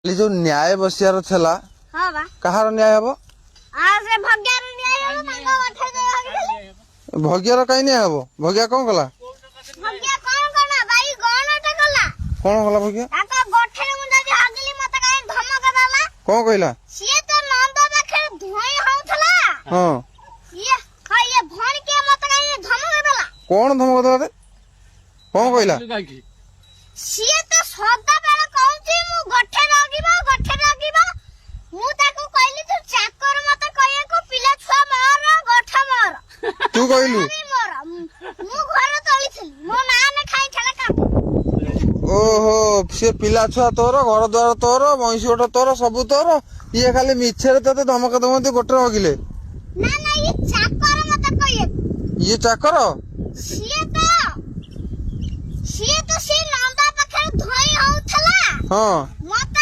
जो न्याय बसियार थेला हां बा कहार न्याय हबो आज भग्यार न्याय हो मंगो उठे दे भगियार कहीं न्याय हबो भगिया कौन कला भग्या कौन करना भाई गणटा कला कौन कला भगिया आका गोठे मु जदी हगली मत काई धमक दाला कौन कहला सिए तो नंद पाखे धोई होथला हां ये भण के मत काई धमक दाला कौन धमक दला रे कौन कहला सिए तो सदा बेला कहूची मु गोठे रगिबो मु ताको कहली तू चाकर मत कहिए को पिला छुआ मार गोठा मार तू कहलू मु घर तळी थली मो ना ने खाई छले का ओहो से पिला छुआ तोर घर द्वार तोर महिष गोट तोर सबू तोर ये खाली मिछरे तते धमक दमती गोटे हगिले ना ये चाकर मत कहिए ये चाकर सिए तो से नंदा पाखे धोई होथला हां मत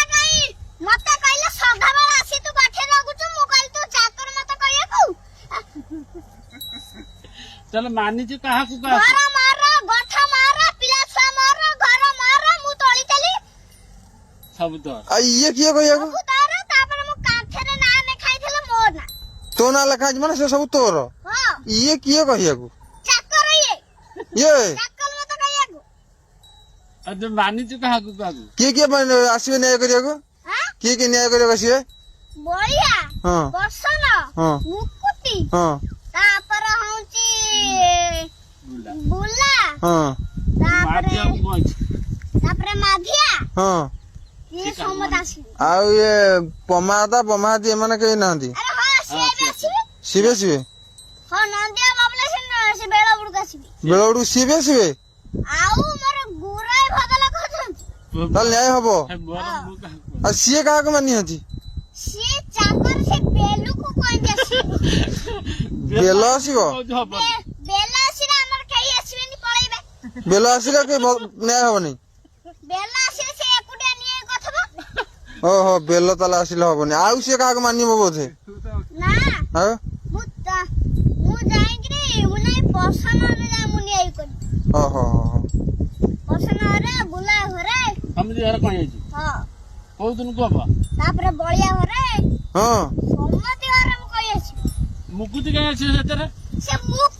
कहले सदा बेला आसी तू गोठे रगुचु मु कहली तू चाकर मत कहिए को चल मानी जी कहा को घर मार गोठा मार पिला छुआ मार घर मार मु तळी चली सब तो आ ये किए कहिया को सब तार तापर मु काठरे ना ने खाइथले मोर ना तो ना लिखा माने से सब तोर हां ये किए कहिया को चाकर ये चाकर मत कहिए को अब मानी जी कहा को किए आसीबे न्याय करिया को हां किए न्याय करिया आसीबे बळिया हां बसन हां मुकुटी हां तापर होउची बुला हां तापर माधिया हां ये समदासी आउ ये पमादी एमाने कहीं नांदी अरे हां से बेसी शिवे हां नंदिया बाबले से बेला बुड़का सी बेलौडू शिवे आउ मोर गुराय भदला कहछन ताल न्याय हबो आ सीए कहा को मानी हती से चाकर से बेलू को कोइ देसी बेल आसीबो बेला सिरा हमर कई आसीबेनी पळैबे बेल आसीला के न्याय हबो नहीं बेला सिरा से एकुडे निये कथबो ओहो बेल ताला आसीला हबो नहीं आउ से कहा को मानिबो बोथे ना हां मु जाइकरी मुनै पसन ने जा मुनि आई कोनी ओहो पसन रे बुला घरे हम जी घर कहि छी हां को दिन को बा तापर बळिया घरे हां सम्मति घरे मु कहि आसी मुकुति कहि छी सेतरे से मुक